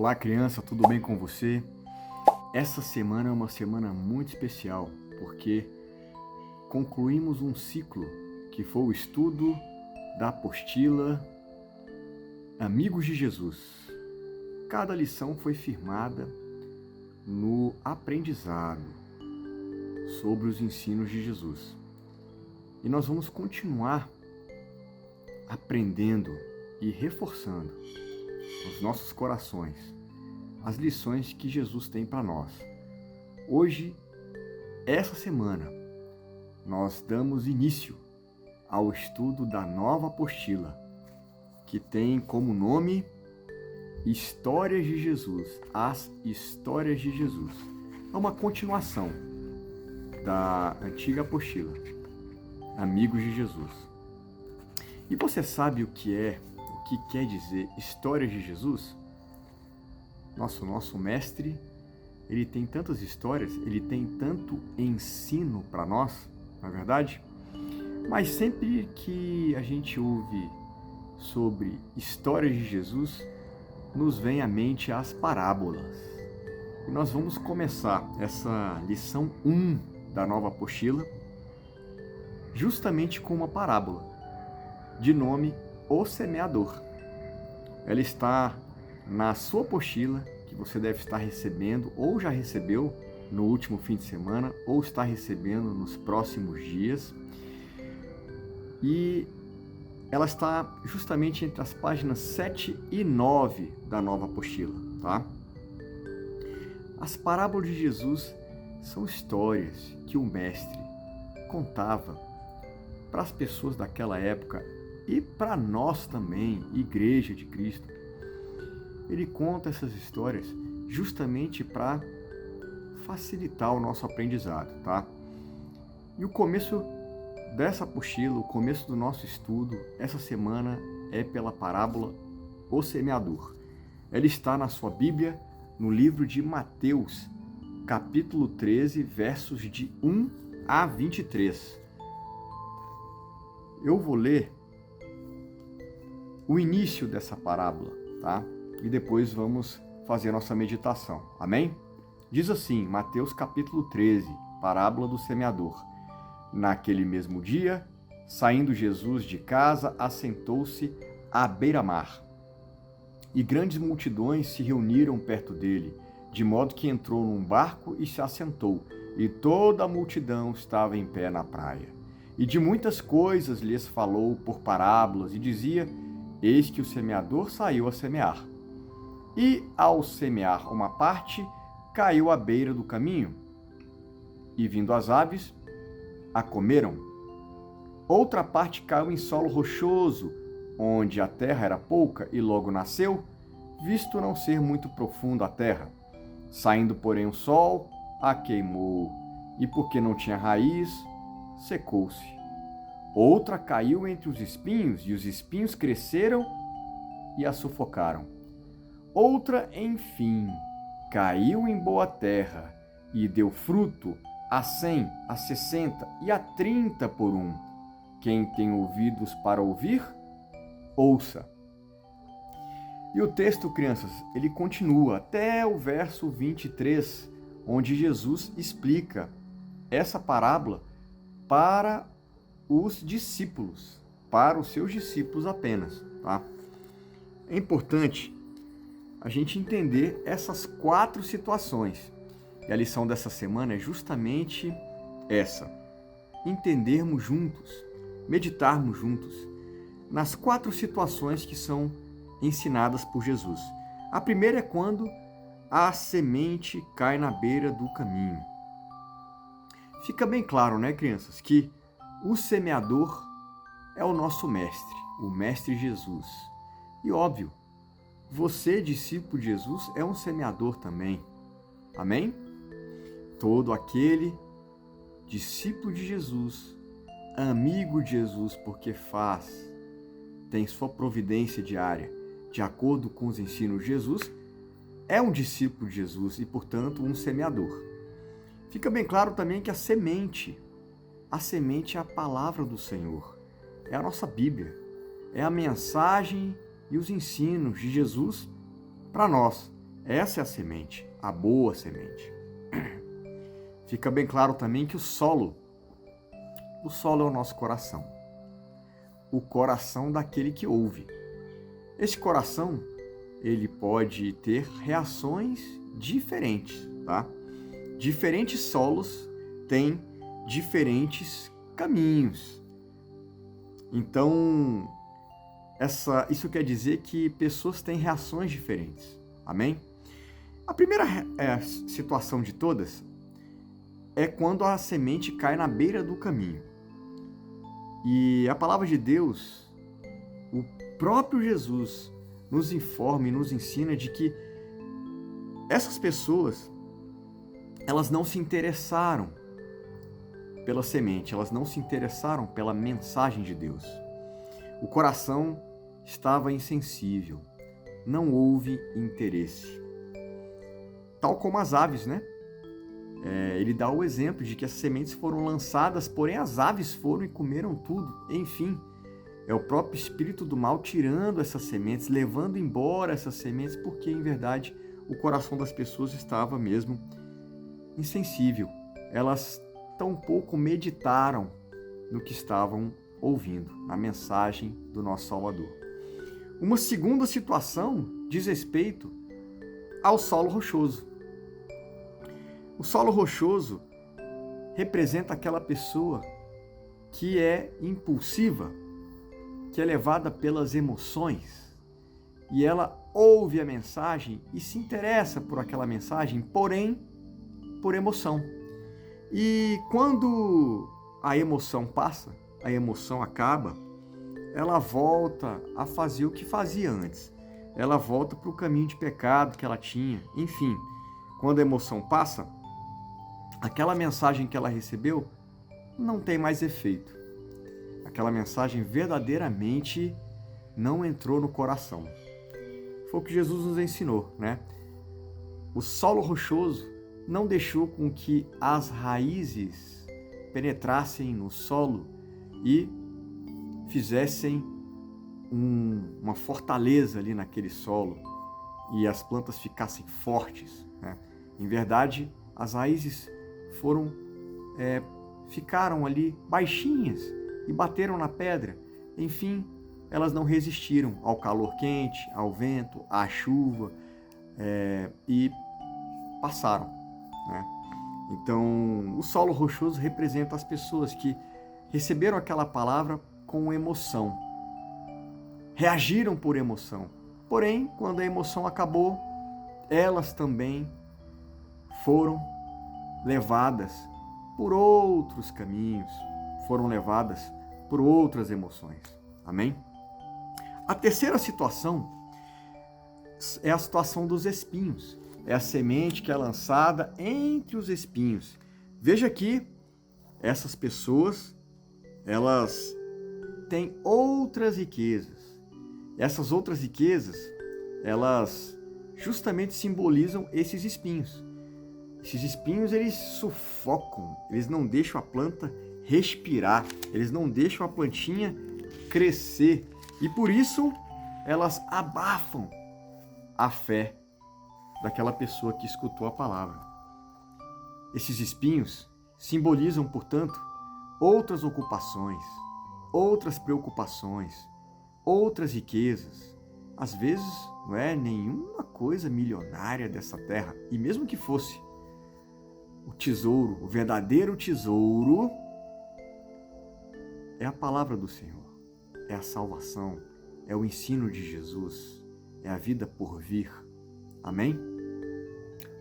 Olá, criança, tudo bem com você? Essa semana é uma semana muito especial, porque concluímos um ciclo que foi o estudo da apostila Amigos de Jesus. Cada lição foi firmada no aprendizado sobre os ensinos de Jesus. E nós vamos continuar aprendendo e reforçando nos nossos corações as lições que Jesus tem para nós. Hoje, essa semana, nós damos início ao estudo da nova apostila, que tem como nome Histórias de Jesus, as Histórias de Jesus. É uma continuação da antiga apostila, Amigos de Jesus. E você sabe o que quer dizer Histórias de Jesus? Nosso mestre, ele tem tantas histórias, ele tem tanto ensino para nós, não é verdade? Mas sempre que a gente ouve sobre histórias de Jesus, nos vem à mente as parábolas. E nós vamos começar essa lição 1 da nova apostila, justamente com uma parábola, de nome O Semeador. Ela está na sua apostila, que você deve estar recebendo, ou já recebeu no último fim de semana, ou está recebendo nos próximos dias. E ela está justamente entre as páginas 7 e 9 da nova apostila, tá? As parábolas de Jesus são histórias que o mestre contava para as pessoas daquela época e para nós também, Igreja de Cristo. Ele conta essas histórias justamente para facilitar o nosso aprendizado, tá? E o começo dessa apostila, o começo do nosso estudo, essa semana, é pela parábola O Semeador. Ela está na sua Bíblia, no livro de Mateus, capítulo 13, versos de 1 a 23. Eu vou ler o início dessa parábola, tá? E depois vamos fazer a nossa meditação. Amém? Diz assim, Mateus capítulo 13, parábola do semeador. Naquele mesmo dia, saindo Jesus de casa, assentou-se à beira-mar. E grandes multidões se reuniram perto dele, de modo que entrou num barco e se assentou, e toda a multidão estava em pé na praia. E de muitas coisas lhes falou por parábolas, e dizia: Eis que o semeador saiu a semear. E, ao semear uma parte, caiu à beira do caminho, e vindo as aves, a comeram. Outra parte caiu em solo rochoso, onde a terra era pouca, e logo nasceu, visto não ser muito profunda a terra. Saindo, porém, o sol, a queimou, e porque não tinha raiz, secou-se. Outra caiu entre os espinhos, e os espinhos cresceram e a sufocaram. Outra, enfim, caiu em boa terra e deu fruto a 100, a 60 e a 30 por um. Quem tem ouvidos para ouvir, ouça. E o texto, crianças, ele continua até o verso 23, onde Jesus explica essa parábola para os discípulos, para os seus discípulos apenas, tá? É importante a gente entender essas 4 situações. E a lição dessa semana é justamente essa: entendermos juntos, meditarmos juntos nas 4 situações que são ensinadas por Jesus. A primeira é quando a semente cai na beira do caminho. Fica bem claro, né, crianças, que o semeador é o nosso mestre, o mestre Jesus. E óbvio, você, discípulo de Jesus, é um semeador também. Amém? Todo aquele discípulo de Jesus, amigo de Jesus, porque tem sua providência diária, de acordo com os ensinos de Jesus, é um discípulo de Jesus e, portanto, um semeador. Fica bem claro também que a semente é a palavra do Senhor, é a nossa Bíblia, é a mensagem e os ensinos de Jesus para nós, Essa é a semente, a boa semente. Fica bem claro também que o solo é o nosso coração. O coração daquele que ouve. Esse coração, ele pode ter reações diferentes, tá? Diferentes solos têm diferentes caminhos. Então, isso quer dizer que pessoas têm reações diferentes. Amém? A primeira situação de todas é quando a semente cai na beira do caminho. E a palavra de Deus, o próprio Jesus, nos informa e nos ensina de que essas pessoas, elas não se interessaram pela semente, elas não se interessaram pela mensagem de Deus. O coração estava insensível, não houve interesse. Tal como as aves, né? Ele dá o exemplo de que as sementes foram lançadas, porém as aves foram e comeram tudo. Enfim, é o próprio espírito do mal tirando essas sementes, levando embora essas sementes, porque, em verdade, o coração das pessoas estava mesmo insensível. Elas tampouco meditaram no que estavam ouvindo, na mensagem do nosso Salvador. Uma segunda situação diz respeito ao solo rochoso. O solo rochoso representa aquela pessoa que é impulsiva, que é levada pelas emoções, e ela ouve a mensagem e se interessa por aquela mensagem, porém, por emoção. E quando a emoção passa, a emoção acaba, ela volta a fazer o que fazia antes. Ela volta para o caminho de pecado que ela tinha. Enfim, quando a emoção passa, aquela mensagem que ela recebeu não tem mais efeito. Aquela mensagem verdadeiramente não entrou no coração. Foi o que Jesus nos ensinou, né? O solo rochoso não deixou com que as raízes penetrassem no solo e fizessem uma fortaleza ali naquele solo e as plantas ficassem fortes, né? Em verdade, as raízes ficaram ali baixinhas e bateram na pedra. Enfim, elas não resistiram ao calor quente, ao vento, à chuva e passaram, né? Então, o solo rochoso representa as pessoas que receberam aquela palavra com emoção, reagiram por emoção. Porém, quando a emoção acabou, elas também foram levadas por outros caminhos, foram levadas por outras emoções. Amém? A terceira situação é a situação dos espinhos. É a semente que é lançada entre os espinhos. Veja que essas pessoas, elas têm outras riquezas. Essas outras riquezas, elas justamente simbolizam esses espinhos. Esses espinhos, eles sufocam, eles não deixam a planta respirar, eles não deixam a plantinha crescer. E por isso, elas abafam a fé daquela pessoa que escutou a palavra. Esses espinhos simbolizam, portanto, outras ocupações, outras preocupações, outras riquezas. Às vezes, não é nenhuma coisa milionária dessa terra, e mesmo que fosse, o tesouro, o verdadeiro tesouro, é a palavra do Senhor, é a salvação, é o ensino de Jesus, é a vida por vir. Amém?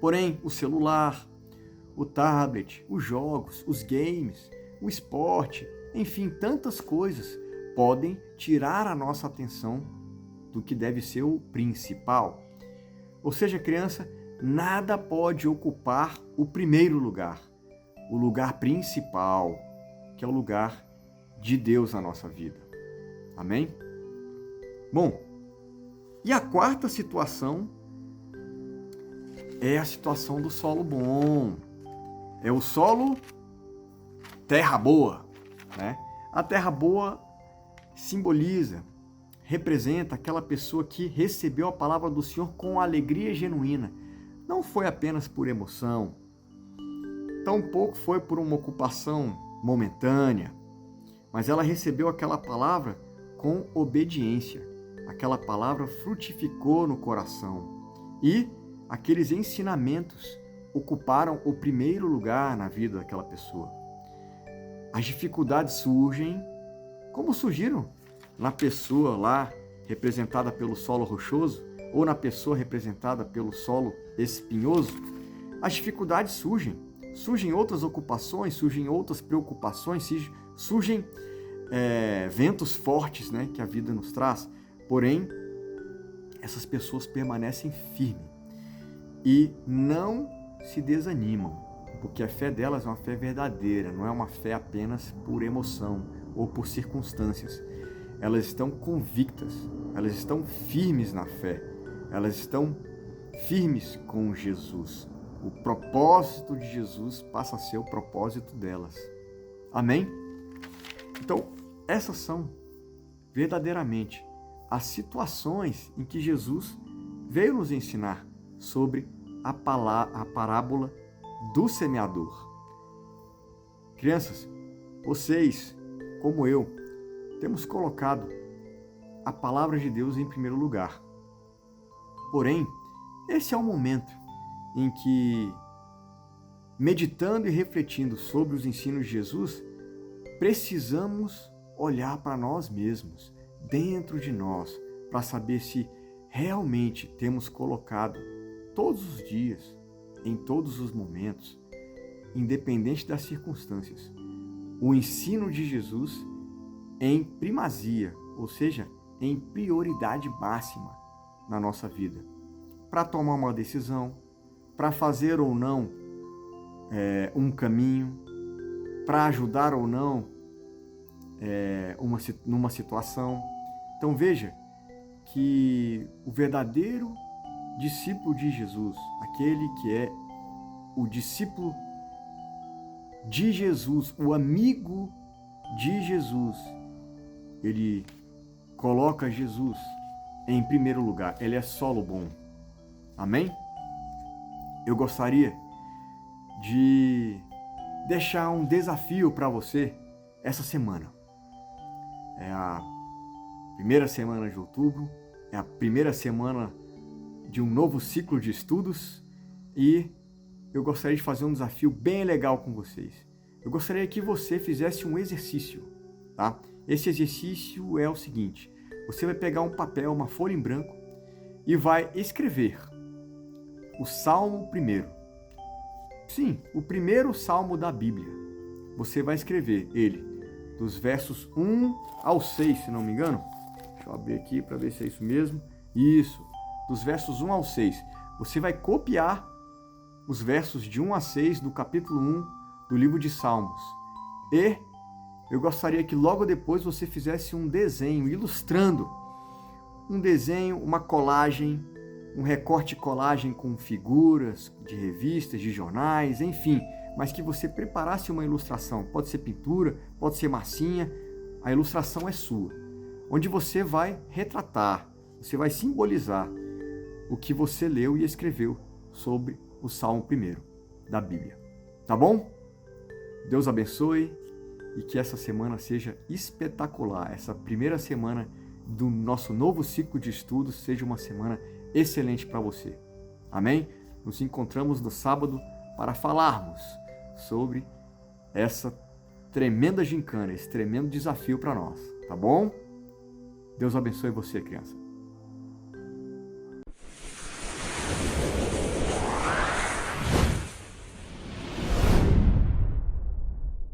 Porém, o celular, o tablet, os jogos, os games, o esporte, enfim, tantas coisas podem tirar a nossa atenção do que deve ser o principal. Ou seja, criança, nada pode ocupar o primeiro lugar, o lugar principal, que é o lugar de Deus na nossa vida. Amém? Bom, e a quarta situação é a situação do solo bom. É o solo terra boa, né? A terra boa simboliza, representa aquela pessoa que recebeu a palavra do Senhor com alegria genuína. Não foi apenas por emoção, tampouco foi por uma ocupação momentânea, mas ela recebeu aquela palavra com obediência. Aquela palavra frutificou no coração e aqueles ensinamentos ocuparam o primeiro lugar na vida daquela pessoa. As dificuldades surgem, como surgiram na pessoa lá representada pelo solo rochoso ou na pessoa representada pelo solo espinhoso. As dificuldades surgem outras ocupações, surgem outras preocupações, surgem ventos fortes, né, que a vida nos traz. Porém, essas pessoas permanecem firmes e não se desanimam, porque a fé delas é uma fé verdadeira, não é uma fé apenas por emoção ou por circunstâncias. Elas estão convictas, elas estão firmes na fé, elas estão firmes com Jesus. O propósito de Jesus passa a ser o propósito delas. Amém? Então, essas são verdadeiramente as situações em que Jesus veio nos ensinar sobre a parábola do semeador. Crianças, vocês, como eu, temos colocado a palavra de Deus em primeiro lugar. Porém, esse é o momento em que, meditando e refletindo sobre os ensinos de Jesus, precisamos olhar para nós mesmos, dentro de nós, para saber se realmente temos colocado todos os dias, em todos os momentos, independente das circunstâncias, o ensino de Jesus em primazia, ou seja, em prioridade máxima na nossa vida, para tomar uma decisão, para fazer ou não um caminho, para ajudar ou não numa situação. Então veja que o verdadeiro discípulo de Jesus, aquele que é o discípulo de Jesus, o amigo de Jesus, ele coloca Jesus em primeiro lugar, ele é solo bom. Amém? Eu gostaria de deixar um desafio para você essa semana. É a primeira semana de outubro, é a primeira semana de um novo ciclo de estudos e eu gostaria de fazer um desafio bem legal com vocês. Eu gostaria que você fizesse um exercício, tá? Esse exercício é o seguinte: você vai pegar um papel, uma folha em branco e vai escrever o Salmo 1. Sim, o primeiro salmo da Bíblia. Você vai escrever ele dos versos 1 ao 6, se não me engano. Deixa eu abrir aqui para ver se é isso mesmo. Isso, dos versos 1 ao 6. Você vai copiar os versos de 1 a 6 do capítulo 1 do livro de Salmos. E eu gostaria que logo depois você fizesse um desenho ilustrando. Um desenho, uma colagem, um recorte colagem com figuras de revistas, de jornais, enfim, mas que você preparasse uma ilustração. Pode ser pintura, pode ser massinha, a ilustração é sua. Onde você vai retratar, você vai simbolizar o que você leu e escreveu sobre o Salmo 1 da Bíblia. Tá bom? Deus abençoe e que essa semana seja espetacular. Essa primeira semana do nosso novo ciclo de estudos seja uma semana excelente para você. Amém? Nos encontramos no sábado para falarmos sobre essa tremenda gincana, esse tremendo desafio para nós. Tá bom? Deus abençoe você, criança.